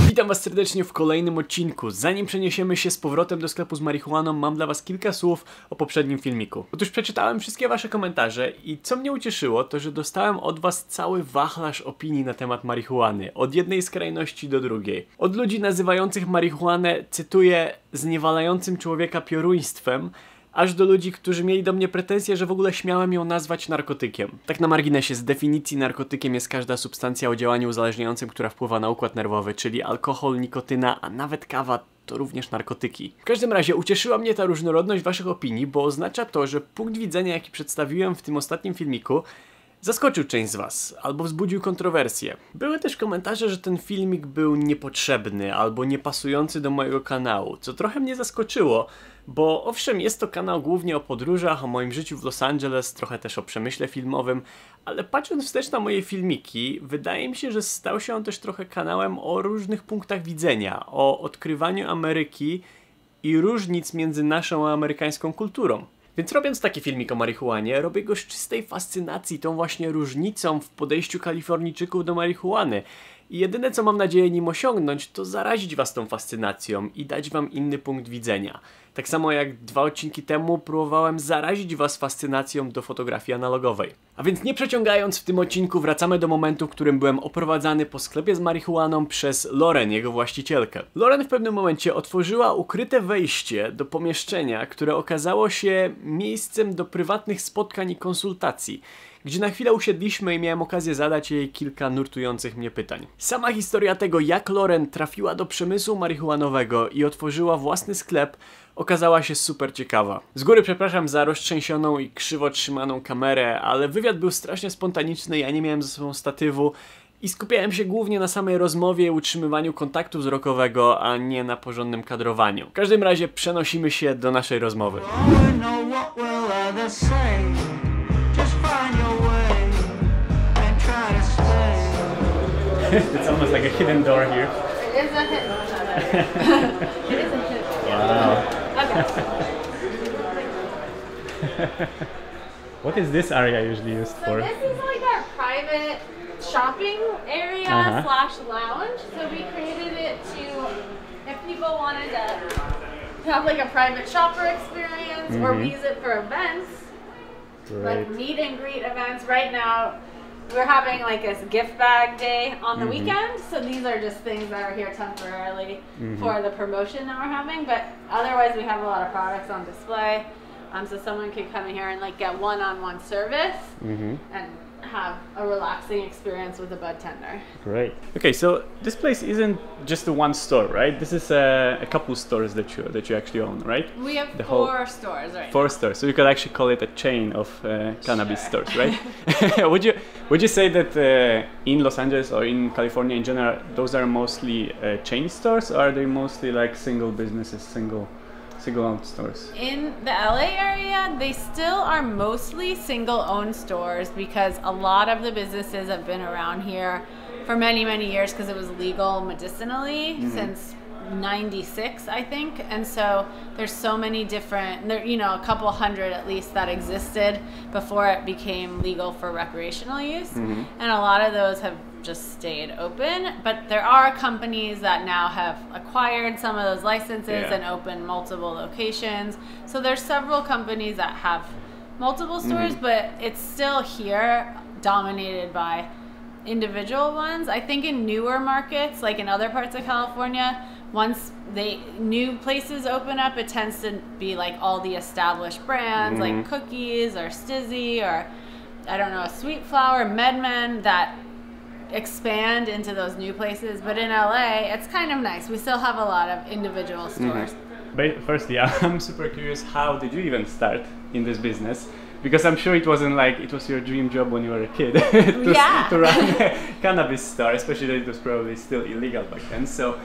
Witam was serdecznie w kolejnym odcinku. Zanim przeniesiemy się z powrotem do sklepu z marihuaną, mam dla was kilka słów o poprzednim filmiku. Otóż przeczytałem wszystkie wasze komentarze i co mnie ucieszyło, to że dostałem od was cały wachlarz opinii na temat marihuany. Od jednej skrajności do drugiej. Od ludzi nazywających marihuanę, cytuję, zniewalającym człowieka pioruństwem, aż do ludzi, którzy mieli do mnie pretensje, że w ogóle śmiałem ją nazwać narkotykiem. Tak na marginesie, z definicji narkotykiem jest każda substancja o działaniu uzależniającym, która wpływa na układ nerwowy, czyli alkohol, nikotyna, a nawet kawa to również narkotyki. W każdym razie ucieszyła mnie ta różnorodność waszych opinii, bo oznacza to, że punkt widzenia, jaki przedstawiłem w tym ostatnim filmiku, zaskoczył część z was, albo wzbudził kontrowersje. Były też komentarze, że ten filmik był niepotrzebny, albo niepasujący do mojego kanału, co trochę mnie zaskoczyło, bo owszem, jest to kanał głównie o podróżach, o moim życiu w Los Angeles, trochę też o przemyśle filmowym, ale patrząc wstecz na moje filmiki, wydaje mi się, że stał się on też trochę kanałem o różnych punktach widzenia, o odkrywaniu Ameryki i różnic między naszą a amerykańską kulturą. Więc robiąc taki filmik o marihuanie, robię go z czystej fascynacji tą właśnie różnicą w podejściu Kalifornijczyków do marihuany. I jedyne co mam nadzieję nim osiągnąć, to zarazić was tą fascynacją i dać wam inny punkt widzenia. Tak samo jak 2 odcinki temu próbowałem zarazić was fascynacją do fotografii analogowej. A więc nie przeciągając, w tym odcinku wracamy do momentu, w którym byłem oprowadzany po sklepie z marihuaną przez Lauren, jego właścicielkę. Lauren w pewnym momencie otworzyła ukryte wejście do pomieszczenia, które okazało się miejscem do prywatnych spotkań i konsultacji, gdzie na chwilę usiedliśmy i miałem okazję zadać jej kilka nurtujących mnie pytań. Sama historia tego, jak Lauren trafiła do przemysłu marihuanowego i otworzyła własny sklep, okazała się super ciekawa. Z góry przepraszam za roztrzęsioną i krzywo trzymaną kamerę, ale wywiad był strasznie spontaniczny, ja nie miałem ze sobą statywu i skupiałem się głównie na samej rozmowie i utrzymywaniu kontaktu wzrokowego, a nie na porządnym kadrowaniu. W każdym razie przenosimy się do naszej rozmowy. It's almost like a hidden door here. It is a hidden door. It is a hidden door. Wow. Okay. What is this area usually used for? So this is like our private shopping area slash lounge. So we created it to, if people wanted to have like a private shopper experience or we use it for events, like meet and greet events. Right now, we're having like a gift bag day on the weekend, so these are just things that are here temporarily for the promotion that we're having, but otherwise we have a lot of products on display, so someone could come in here and like get one-on-one service and have a relaxing experience with a bud tender. Great. Okay, so this place isn't just a one store, right? This is a couple stores that you actually own, right? We have four stores, right? 4 stores, so you could actually call it a chain of cannabis stores, right? would you say that in Los Angeles or in California in general, those are mostly chain stores, or are they mostly like single businesses, single-owned stores? In the LA area, they still are mostly single-owned stores because a lot of the businesses have been around here for many, many years because it was legal medicinally since 96, I think, and so there's so many different, you know, a couple hundred at least that existed before it became legal for recreational use, and a lot of those have just stayed open, but there are companies that now have acquired some of those licenses and opened multiple locations. So there's several companies that have multiple stores, but it's still here dominated by individual ones. I think in newer markets, like in other parts of California, once new places open up, it tends to be like all the established brands like Cookies or Stizzy or I don't know, Sweet Flower, MedMen that expand into those new places, but in LA it's kind of nice. We still have a lot of individual stores. But firstly, I'm super curious, how did you even start in this business? Because I'm sure it wasn't like it was your dream job when you were a kid to run a cannabis store, especially that it was probably still illegal back then. So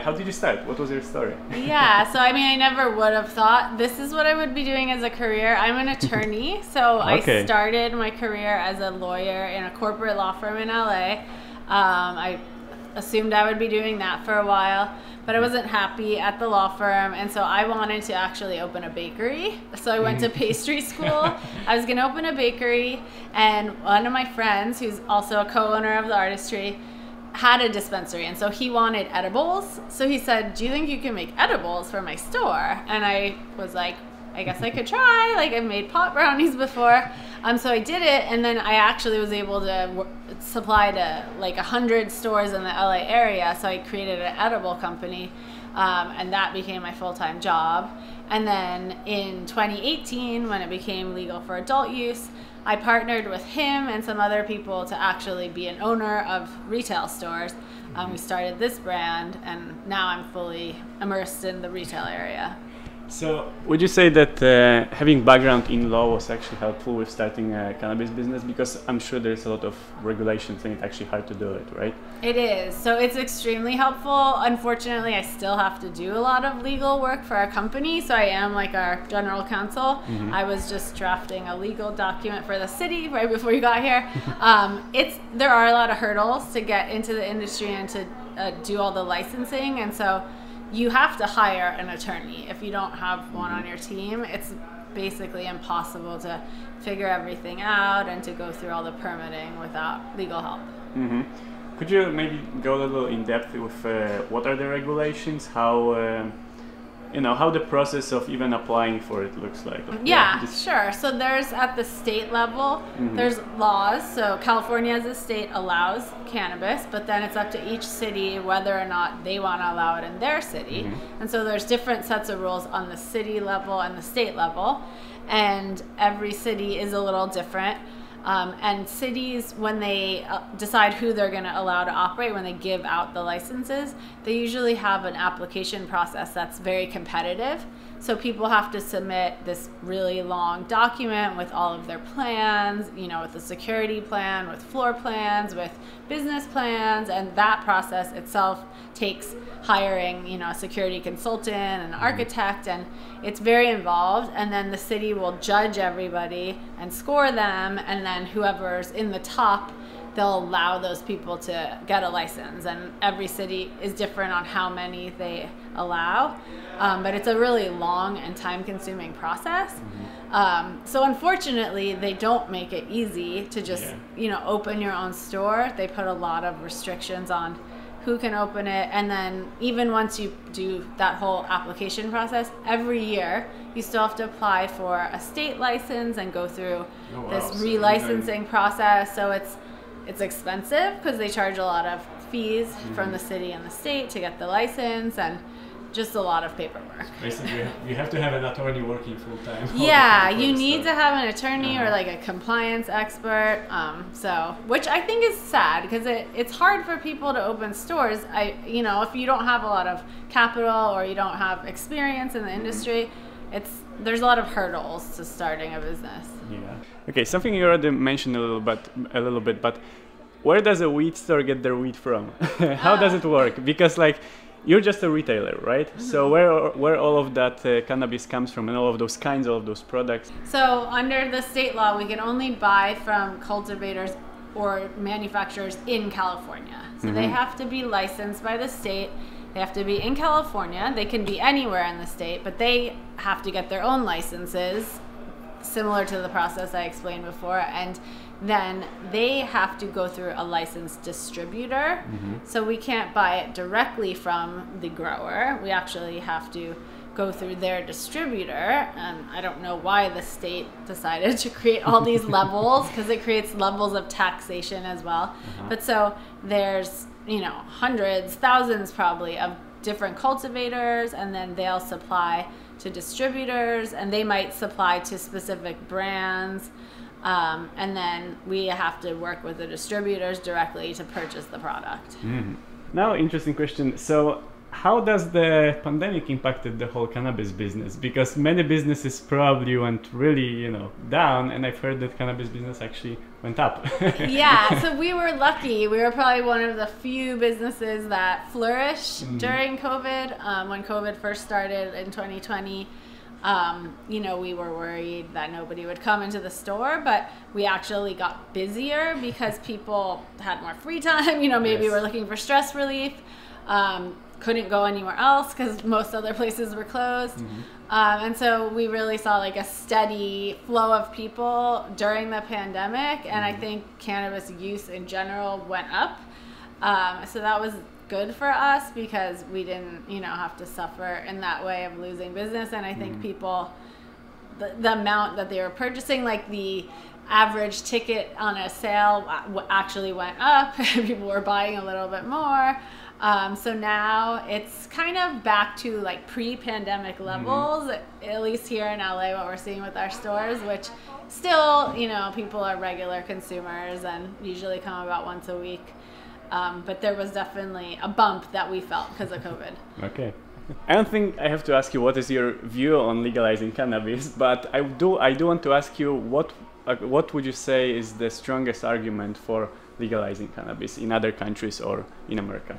how did you start? What was your story? Yeah, so I mean, I never would have thought this is what I would be doing as a career. I'm an attorney, so I started my career as a lawyer in a corporate law firm in LA. I assumed I would be doing that for a while, but I wasn't happy at the law firm, and so I wanted to actually open a bakery. So I went to pastry school. I was gonna open a bakery, and one of my friends, who's also a co-owner of the artistry, had a dispensary, and so he wanted edibles. So he said, do you think you can make edibles for my store? And I was like, I guess I could try. Like, I've made pot brownies before. So I did it, and then I actually was able to supply to like 100 stores in the LA area. So I created an edible company, and that became my full-time job. And then in 2018, when it became legal for adult use, I partnered with him and some other people to actually be an owner of retail stores. We started this brand, and now I'm fully immersed in the retail area. So, would you say that having background in law was actually helpful with starting a cannabis business? Because I'm sure there's a lot of regulations and it's actually hard to do it, right? It is. So it's extremely helpful. Unfortunately, I still have to do a lot of legal work for our company. So I am like our general counsel. I was just drafting a legal document for the city right before you got here. There are a lot of hurdles to get into the industry and to do all the licensing. And so you have to hire an attorney. If you don't have one on your team, it's basically impossible to figure everything out and to go through all the permitting without legal help. Could you maybe go a little in depth with what are the regulations, how how the process of even applying for it looks like? Yeah, sure. So there's at the state level, there's laws. So California as a state allows cannabis, but then it's up to each city whether or not they want to allow it in their city. And so there's different sets of rules on the city level and the state level, and every city is a little different. And cities, when they decide who they're going to allow to operate, when they give out the licenses, they usually have an application process that's very competitive. So people have to submit this really long document with all of their plans, with the security plan, with floor plans, with business plans, and that process itself takes hiring, a security consultant, an architect, and it's very involved. And then the city will judge everybody and score them, and then whoever's in the top, they'll allow those people to get a license. And every city is different on how many they allow, but it's a really long and time-consuming process. So unfortunately, they don't make it easy to just open your own store. They put a lot of restrictions on who can open it, and then even once you do that whole application process, every year you still have to apply for a state license and go through this relicensing process. So it's expensive because they charge a lot of fees from the city and the state to get the license, and just a lot of paperwork. Basically, you have to have an attorney working full time. Yeah, you need to have an attorney or like a compliance expert. Which I think is sad because it's hard for people to open stores. If you don't have a lot of capital or you don't have experience in the industry, there's a lot of hurdles to starting a business. Yeah. Okay, something you already mentioned a little bit, but where does a weed store get their weed from? How does it work? Because you're just a retailer, right? So where all of that cannabis comes from, and all of those kinds, all of those products? So under the state law, we can only buy from cultivators or manufacturers in California. So they have to be licensed by the state. They have to be in California. They can be anywhere in the state, but they have to get their own licenses, similar to the process I explained before, and then they have to go through a licensed distributor. So we can't buy it directly from the grower. We actually have to go through their distributor, and I don't know why the state decided to create all these levels, because it creates levels of taxation as well. But so there's hundreds, thousands probably of different cultivators, and then they'll supply to distributors, and they might supply to specific brands, and then we have to work with the distributors directly to purchase the product. Now, interesting question. So how does the pandemic impacted the whole cannabis business? Because many businesses probably went really, down, and I've heard that cannabis business actually went up. Yeah, so we were lucky. We were probably one of the few businesses that flourished during COVID. When COVID first started in 2020, we were worried that nobody would come into the store, but we actually got busier because people had more free time. Maybe we're looking for stress relief. Couldn't go anywhere else because most other places were closed. And so we really saw a steady flow of people during the pandemic, and I think cannabis use in general went up. So that was good for us because we didn't, you know, have to suffer in that way of losing business. And I think people, the amount that they were purchasing, like the average ticket on a sale actually went up. People were buying a little bit more. So now it's kind of back to like pre-pandemic levels, at least here in LA, what we're seeing with our stores, which still, you know, people are regular consumers and usually come about once a week. But there was definitely a bump that we felt because of COVID. Okay. I don't think I have to ask you what is your view on legalizing cannabis, but I do want to ask you what would you say is the strongest argument for legalizing cannabis in other countries or in America?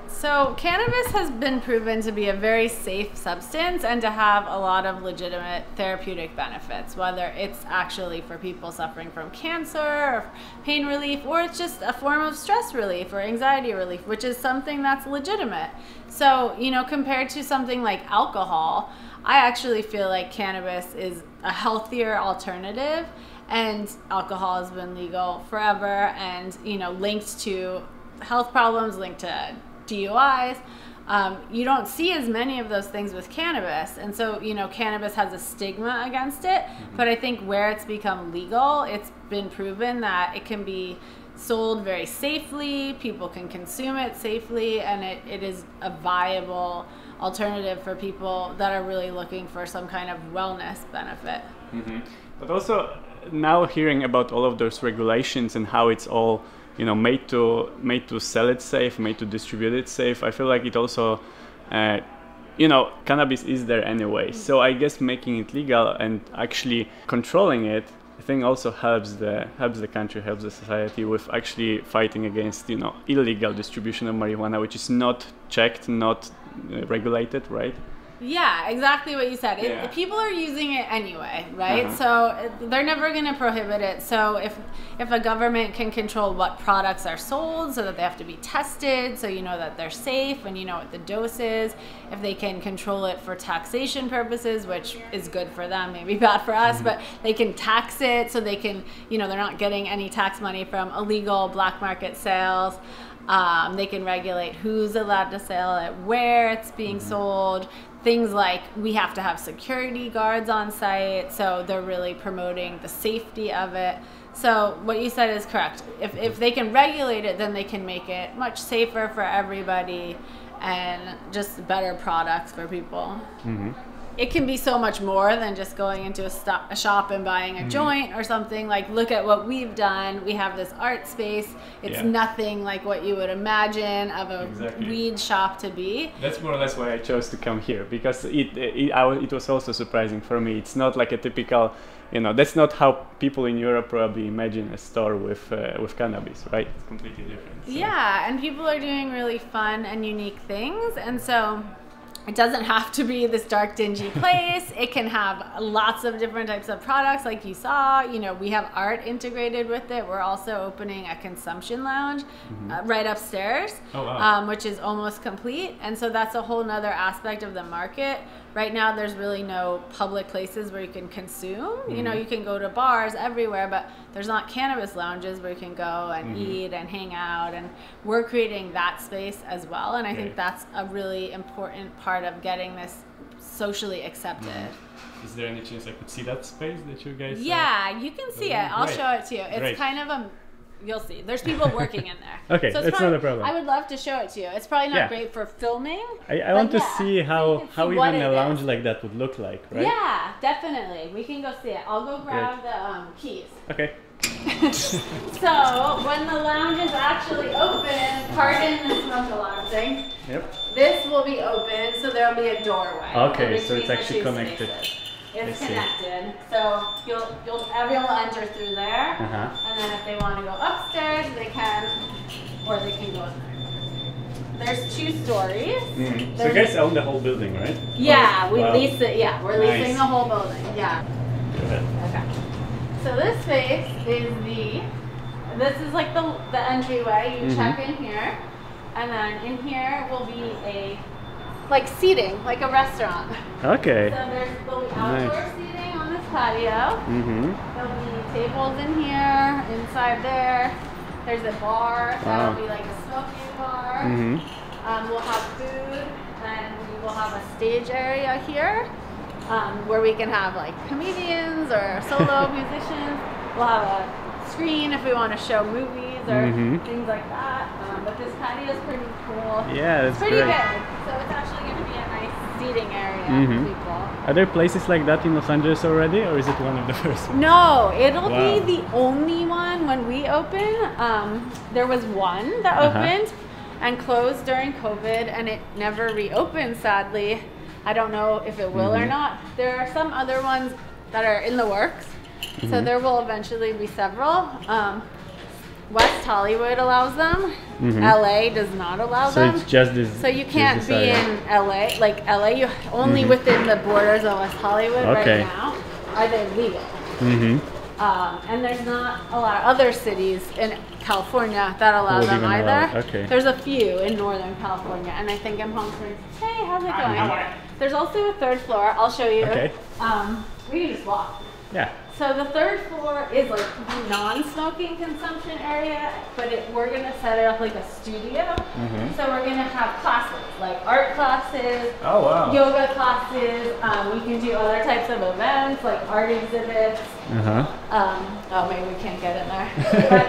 So cannabis has been proven to be a very safe substance and to have a lot of legitimate therapeutic benefits, whether it's actually for people suffering from cancer or pain relief, or it's just a form of stress relief or anxiety relief, which is something that's legitimate. So, you know, compared to something like alcohol, I actually feel like cannabis is a healthier alternative, and alcohol has been legal forever and, you know, linked to health problems, linked to DUIs. You don't see as many of those things with cannabis, and so, you know, cannabis has a stigma against it, but I think where it's become legal, it's been proven that it can be sold very safely, people can consume it safely, and it is a viable alternative for people that are really looking for some kind of wellness benefit. But also now hearing about all of those regulations and how it's all, you know, made to sell it safe, made to distribute it safe, I feel like it also, you know, cannabis is there anyway. So I guess making it legal and actually controlling it, I think also helps the country, helps the society with actually fighting against, you know, illegal distribution of marijuana, which is not checked, not regulated, right? Yeah, exactly what you said. Yeah. People are using it anyway, right? So they're never going to prohibit it. So if a government can control what products are sold so that they have to be tested, so you know that they're safe and you know what the dose is, if they can control it for taxation purposes, which is good for them, maybe bad for us, but they can tax it so they can, you know, they're not getting any tax money from illegal black market sales. They can regulate who's allowed to sell it, where it's being sold. Things like we have to have security guards on site, so they're really promoting the safety of it. So what you said is correct. If they can regulate it, then they can make it much safer for everybody and just better products for people. It can be so much more than just going into a shop and buying a joint or something. Like, look at what we've done. We have this art space. It's nothing like what you would imagine of a weed shop to be. That's more or less why I chose to come here, because it was also surprising for me. It's not like a typical, you know, that's not how people in Europe probably imagine a store with cannabis, right? It's completely different. So. Yeah, and people are doing really fun and unique things, and so it doesn't have to be this dark, dingy place. It can have lots of different types of products, like you saw. You know, we have art integrated with it. We're also opening a consumption lounge right upstairs, which is almost complete. And so that's a whole nother aspect of the market. Right now, there's really no public places where you can consume. You know, you can go to bars everywhere, but there's not cannabis lounges where you can go and eat and hang out. And we're creating that space as well. And I think that's a really important part of getting this socially accepted. Is there any chance I could see that space that you guys? Yeah, you can see it. I'll show it to you. It's kind of a. You'll see. There's people working in there. Okay, so that's not a problem. I would love to show it to you. It's probably not great for filming. I want to see how even a lounge like that would look like, right? Yeah, definitely. We can go see it. I'll go grab the keys. Okay. So when the lounge is actually open, pardon the smoke alarm thing. Yep. This will be open, so there'll be a doorway. Okay, so it's actually connected. It's connected, so everyone will enter through there, and then if they want to go upstairs, they can, or they can go in there. There's 2 stories. So you guys own the whole building, right? Yeah, we lease it. Yeah, we're leasing the whole building. Yeah. Good. Okay. So this space is this is like the entryway. You check in here, and then in here will be like seating, like a restaurant. Okay. So there'll be outdoor seating on this patio. There'll be tables in here, inside there. There's a bar that'll be like a smoking bar. We'll have food, and we will have a stage area here where we can have like comedians or solo musicians. We'll have a screen if we want to show movies or things like that. But this patio is pretty cool. Yeah, it's pretty great. big, so it's actually going to be a nice seating area for people. Are there places like that in Los Angeles already, or is it one of the first ones? No, it'll be the only one when we open. There was one that opened and closed during COVID, and it never reopened, sadly. I don't know if it will or not. There are some other ones that are in the works, so there will eventually be several. West Hollywood allows them. LA does not allow them. So it's just this. So you can't be in LA. Like LA, you only within the borders of West Hollywood right now are they legal. And there's not a lot of other cities in California that allow them either. There's a few in Northern California, and I think in Palm Springs. Hey, how's it going? There's also a third floor. I'll show you. We can just walk. Yeah. So the third floor is like the non-smoking consumption area, but we're gonna set it up like a studio. So we're gonna have classes, like art classes, yoga classes. We can do other types of events, like art exhibits. Oh, maybe we can't get in there. But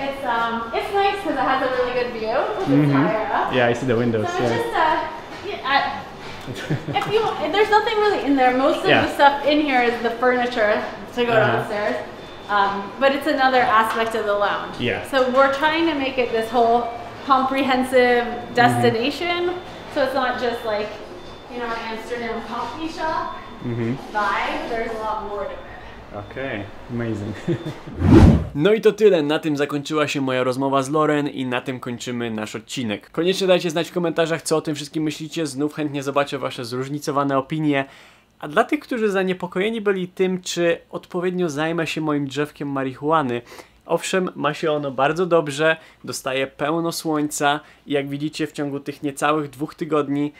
it's nice because it has a really good view. It's higher up. Yeah, I see the windows. So it's just there's nothing really in there. Most of the stuff in here is the furniture to go downstairs. But it's another aspect of the lounge. So we're trying to make it this whole comprehensive destination. So it's not just like, you know, an Amsterdam coffee shop vibe. There's a lot more to it. Okej, amazing. No i to tyle, na tym zakończyła się moja rozmowa z Lauren i na tym kończymy nasz odcinek. Koniecznie dajcie znać w komentarzach, co o tym wszystkim myślicie, znów chętnie zobaczę wasze zróżnicowane opinie. A dla tych, którzy zaniepokojeni byli tym, czy odpowiednio zajmę się moim drzewkiem marihuany, owszem, ma się ono bardzo dobrze, dostaje pełno słońca i jak widzicie w ciągu tych niecałych 2 tygodni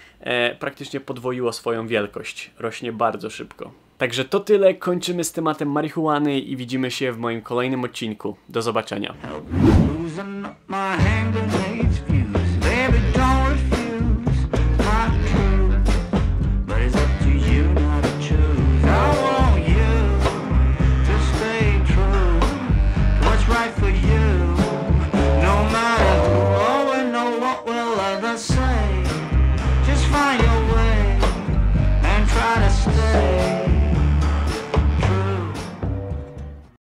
praktycznie podwoiło swoją wielkość. Rośnie bardzo szybko. Także to tyle, kończymy z tematem marihuany i widzimy się w moim kolejnym odcinku. Do zobaczenia.